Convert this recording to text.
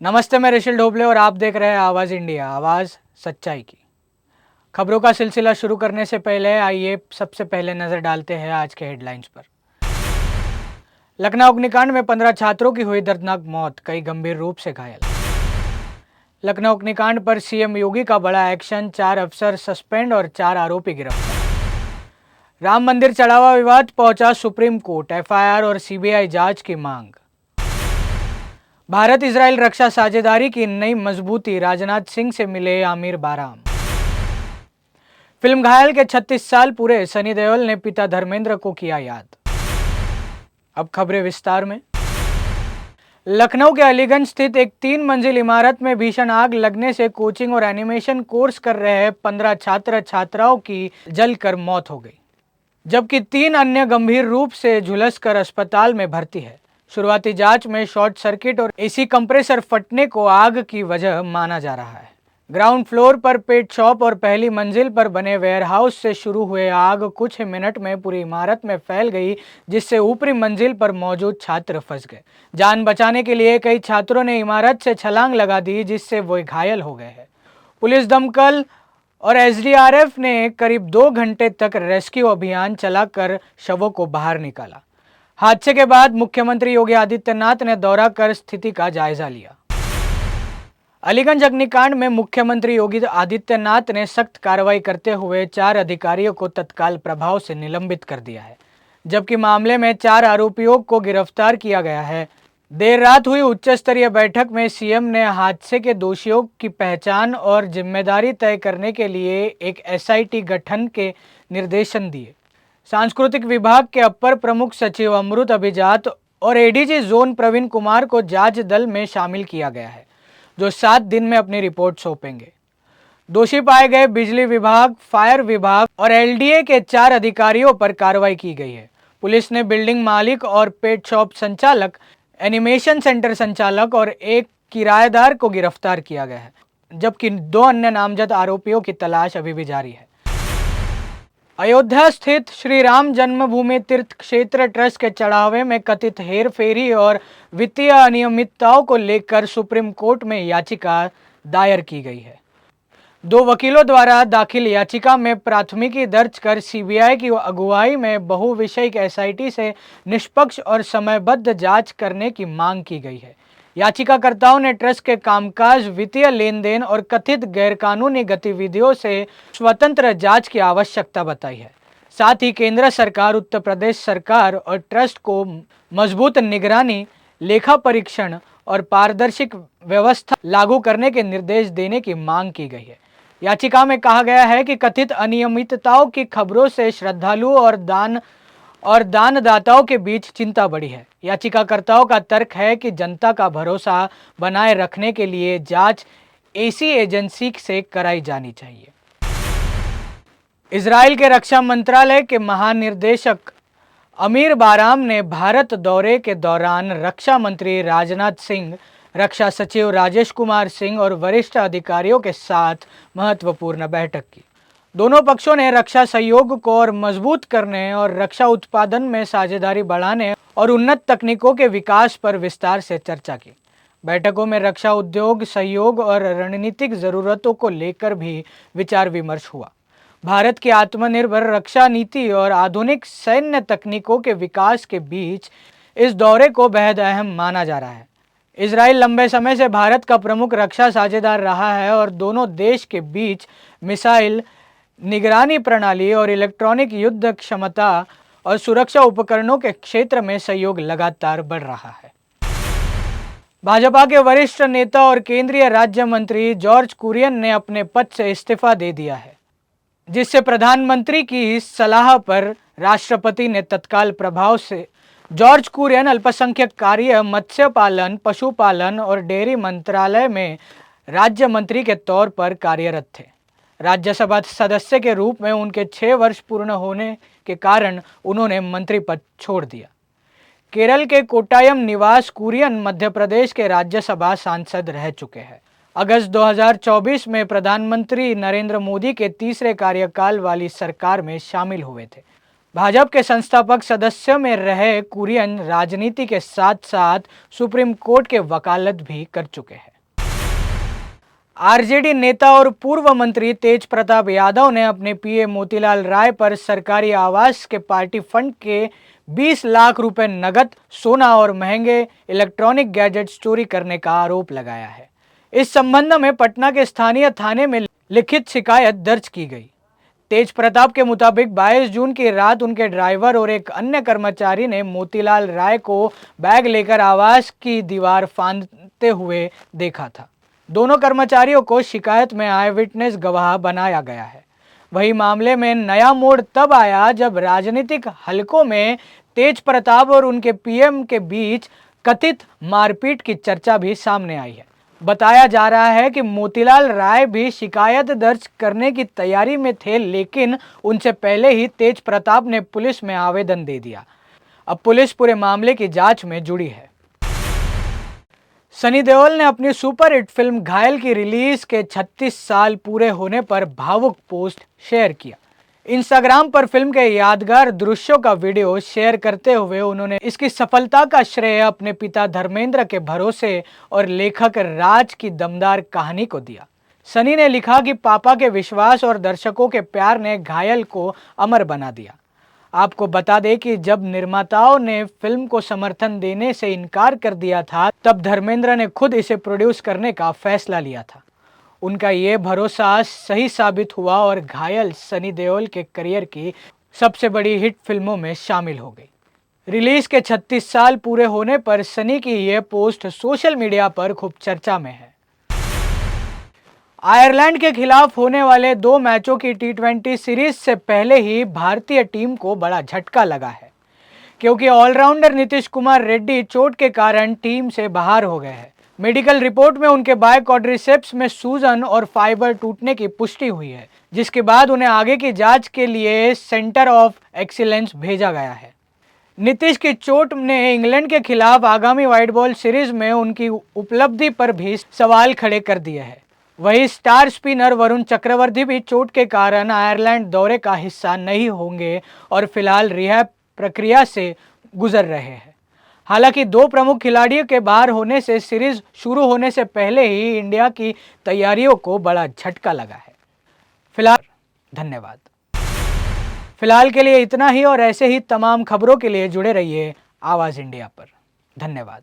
नमस्ते, मैं ऋषिल ढोबले और आप देख रहे हैं आवाज़ इंडिया, आवाज़ सच्चाई की। खबरों का सिलसिला शुरू करने से पहले आइए सबसे पहले नज़र डालते हैं आज के हेडलाइंस पर। लखनऊ अग्निकांड में 15 छात्रों की हुई दर्दनाक मौत, कई गंभीर रूप से घायल। लखनऊ अग्निकांड पर सीएम योगी का बड़ा एक्शन, 4 अफसर सस्पेंड और 4 आरोपी गिरफ्तार। राम मंदिर चढ़ावा विवाद पहुंचा सुप्रीम कोर्ट, एफआईआर और सीबीआई जांच की मांग। भारत इजराइल रक्षा साझेदारी की नई मजबूती, राजनाथ सिंह से मिले आमिर बाराम। फिल्म घायल के 36 साल पूरे, सनी देओल ने पिता धर्मेंद्र को किया याद। अब खबरें विस्तार में। लखनऊ के अलीगंज स्थित एक 3 मंजिल इमारत में भीषण आग लगने से कोचिंग और एनिमेशन कोर्स कर रहे 15 छात्र छात्राओं की जलकर मौत हो गई, जबकि 3 अन्य गंभीर रूप से झुलसकर अस्पताल में भर्ती है। शुरुआती जांच में शॉर्ट सर्किट और एसी कंप्रेसर फटने को आग की वजह माना जा रहा है। ग्राउंड फ्लोर पर पेट शॉप और पहली मंजिल पर बने वेयरहाउस से शुरू हुए आग कुछ मिनट में पूरी इमारत में फैल गई, जिससे ऊपरी मंजिल पर मौजूद छात्र फंस गए। जान बचाने के लिए कई छात्रों ने इमारत से छलांग लगा दी, जिससे वो घायल हो गए हैं। पुलिस, दमकल और एसडीआरएफ ने करीब 2 घंटे तक रेस्क्यू अभियान चलाकर शवों को बाहर निकाला। हादसे के बाद मुख्यमंत्री योगी आदित्यनाथ ने दौरा कर स्थिति का जायजा लिया। अलीगंज अग्निकांड में मुख्यमंत्री योगी आदित्यनाथ ने सख्त कार्रवाई करते हुए 4 अधिकारियों को तत्काल प्रभाव से निलंबित कर दिया है, जबकि मामले में 4 आरोपियों को गिरफ्तार किया गया है। देर रात हुई उच्च स्तरीय बैठक में सीएम ने हादसे के दोषियों की पहचान और जिम्मेदारी तय करने के लिए एक एसआईटी गठन के निर्देशन दिए। सांस्कृतिक विभाग के अपर प्रमुख सचिव अमृत अभिजात और एडीजी जोन प्रवीण कुमार को जांच दल में शामिल किया गया है, जो 7 दिन में अपनी रिपोर्ट सौंपेंगे। दोषी पाए गए बिजली विभाग, फायर विभाग और एलडीए के 4 अधिकारियों पर कार्रवाई की गई है। पुलिस ने बिल्डिंग मालिक और पेट शॉप संचालक, एनिमेशन सेंटर संचालक और एक किराएदार को गिरफ्तार किया गया है, जबकि 2 अन्य नामजद आरोपियों की तलाश अभी भी जारी है। अयोध्या स्थित श्री राम जन्मभूमि तीर्थ क्षेत्र ट्रस्ट के चढ़ावे में कथित हेरफेरी और वित्तीय अनियमितताओं को लेकर सुप्रीम कोर्ट में याचिका दायर की गई है। 2 वकीलों द्वारा दाखिल याचिका में प्राथमिकी दर्ज कर सीबीआई की अगुवाई में बहुविषयक एसआईटी से निष्पक्ष और समयबद्ध जांच करने की मांग की गई है। याचिकाकर्ताओं ने ट्रस्ट के कामकाज, वित्तीय लेन देन और कथित गैरकानूनी गतिविधियों से स्वतंत्र जांच की आवश्यकता बताई है। साथ ही केंद्र सरकार, उत्तर प्रदेश सरकार और ट्रस्ट को मजबूत निगरानी, लेखा परीक्षण और पारदर्शी व्यवस्था लागू करने के निर्देश देने की मांग की गई है। याचिका में कहा गया है कि कथित अनियमितताओं की खबरों से श्रद्धालुओं और दानदाताओं के बीच चिंता बढ़ी है। याचिकाकर्ताओं का तर्क है कि जनता का भरोसा बनाए रखने के लिए जांच ऐसी एजेंसी से कराई जानी चाहिए। इजराइल के रक्षा मंत्रालय के महानिर्देशक आमिर बाराम ने भारत दौरे के दौरान रक्षा मंत्री राजनाथ सिंह, रक्षा सचिव राजेश कुमार सिंह और वरिष्ठ अधिकारियों के साथ महत्वपूर्ण बैठक की। दोनों पक्षों ने रक्षा सहयोग को और मजबूत करने और रक्षा उत्पादन में साझेदारी बढ़ाने और उन्नत तकनीकों के विकास पर विस्तार से चर्चा की। बैठकों में रक्षा उद्योग, सहयोग और रणनीतिक जरूरतों को लेकर भी विचार विमर्श हुआ। भारत की आत्मनिर्भर रक्षा नीति और आधुनिक सैन्य तकनीकों के विकास के बीच इस दौरे को बेहद अहम माना जा रहा है। इजराइल लंबे समय से भारत का प्रमुख रक्षा साझेदार रहा है और दोनों देश के बीच मिसाइल निगरानी प्रणाली और इलेक्ट्रॉनिक युद्ध क्षमता और सुरक्षा उपकरणों के क्षेत्र में सहयोग लगातार बढ़ रहा है। भाजपा के वरिष्ठ नेता और केंद्रीय राज्य मंत्री जॉर्ज कुरियन ने अपने पद से इस्तीफा दे दिया है, जिससे प्रधानमंत्री की सलाह पर राष्ट्रपति ने तत्काल प्रभाव से जॉर्ज कुरियन अल्पसंख्यक कार्य, मत्स्य पालन, पशुपालन और डेयरी मंत्रालय में राज्य मंत्री के तौर पर कार्यरत थे। राज्यसभा सदस्य के रूप में उनके 6 वर्ष पूर्ण होने के कारण उन्होंने मंत्री पद छोड़ दिया। केरल के कोट्टायम निवास कुरियन मध्य प्रदेश के राज्यसभा सांसद रह चुके हैं। अगस्त 2024 में प्रधानमंत्री नरेंद्र मोदी के तीसरे कार्यकाल वाली सरकार में शामिल हुए थे। भाजपा के संस्थापक सदस्य में रहे कुरियन राजनीति के साथ साथ सुप्रीम कोर्ट के वकालत भी कर चुके हैं। आरजेडी नेता और पूर्व मंत्री तेज प्रताप यादव ने अपने पीए मोतीलाल राय पर सरकारी आवास के पार्टी फंड के 20 लाख रुपए नकद, सोना और महंगे इलेक्ट्रॉनिक गैजेट्स चोरी करने का आरोप लगाया है। इस संबंध में पटना के स्थानीय थाने में लिखित शिकायत दर्ज की गई। तेज प्रताप के मुताबिक 22 जून की रात उनके ड्राइवर और एक अन्य कर्मचारी ने मोतीलाल राय को बैग लेकर आवास की दीवार फांदते हुए देखा था। दोनों कर्मचारियों को शिकायत में आए विटनेस गवाह बनाया गया है। वही मामले में नया मोड़ तब आया जब राजनीतिक हलकों में तेज प्रताप और उनके पीएम के बीच कथित मारपीट की चर्चा भी सामने आई है। बताया जा रहा है कि मोतीलाल राय भी शिकायत दर्ज करने की तैयारी में थे, लेकिन उनसे पहले ही तेज प्रताप ने पुलिस में आवेदन दे दिया। अब पुलिस पूरे मामले की जांच में जुड़ी है। सनी देओल ने अपनी सुपरहिट फिल्म घायल की रिलीज के 36 साल पूरे होने पर भावुक पोस्ट शेयर किया। इंस्टाग्राम पर फिल्म के यादगार दृश्यों का वीडियो शेयर करते हुए उन्होंने इसकी सफलता का श्रेय अपने पिता धर्मेंद्र के भरोसे और लेखक राज की दमदार कहानी को दिया। सनी ने लिखा कि पापा के विश्वास और दर्शकों के प्यार ने घायल को अमर बना दिया। आपको बता दें कि जब निर्माताओं ने फिल्म को समर्थन देने से इनकार कर दिया था, तब धर्मेंद्र ने खुद इसे प्रोड्यूस करने का फैसला लिया था। उनका ये भरोसा सही साबित हुआ और घायल सनी देओल के करियर की सबसे बड़ी हिट फिल्मों में शामिल हो गई। रिलीज के 36 साल पूरे होने पर सनी की यह पोस्ट सोशल मीडिया पर खूब चर्चा में है। आयरलैंड के खिलाफ होने वाले 2 मैचों की टी20 सीरीज से पहले ही भारतीय टीम को बड़ा झटका लगा है, क्योंकि ऑलराउंडर नीतीश कुमार रेड्डी चोट के कारण टीम से बाहर हो गए हैं। मेडिकल रिपोर्ट में उनके बाएं क्वाड्रिसेप्स में सूजन और फाइबर टूटने की पुष्टि हुई है, जिसके बाद उन्हें आगे की जांच के लिए सेंटर ऑफ एक्सीलेंस भेजा गया है। नीतीश की चोट ने इंग्लैंड के खिलाफ आगामी व्हाइट बॉल सीरीज में उनकी उपलब्धि पर भी सवाल खड़े कर दिए हैं। वही स्टार स्पिनर वरुण चक्रवर्ती भी चोट के कारण आयरलैंड दौरे का हिस्सा नहीं होंगे और फिलहाल रिहैब प्रक्रिया से गुजर रहे हैं। हालांकि 2 प्रमुख खिलाड़ियों के बाहर होने से सीरीज शुरू होने से पहले ही इंडिया की तैयारियों को बड़ा झटका लगा है। धन्यवाद। फिलहाल के लिए इतना ही और ऐसे ही तमाम खबरों के लिए जुड़े रहिए आवाज़ इंडिया पर। धन्यवाद।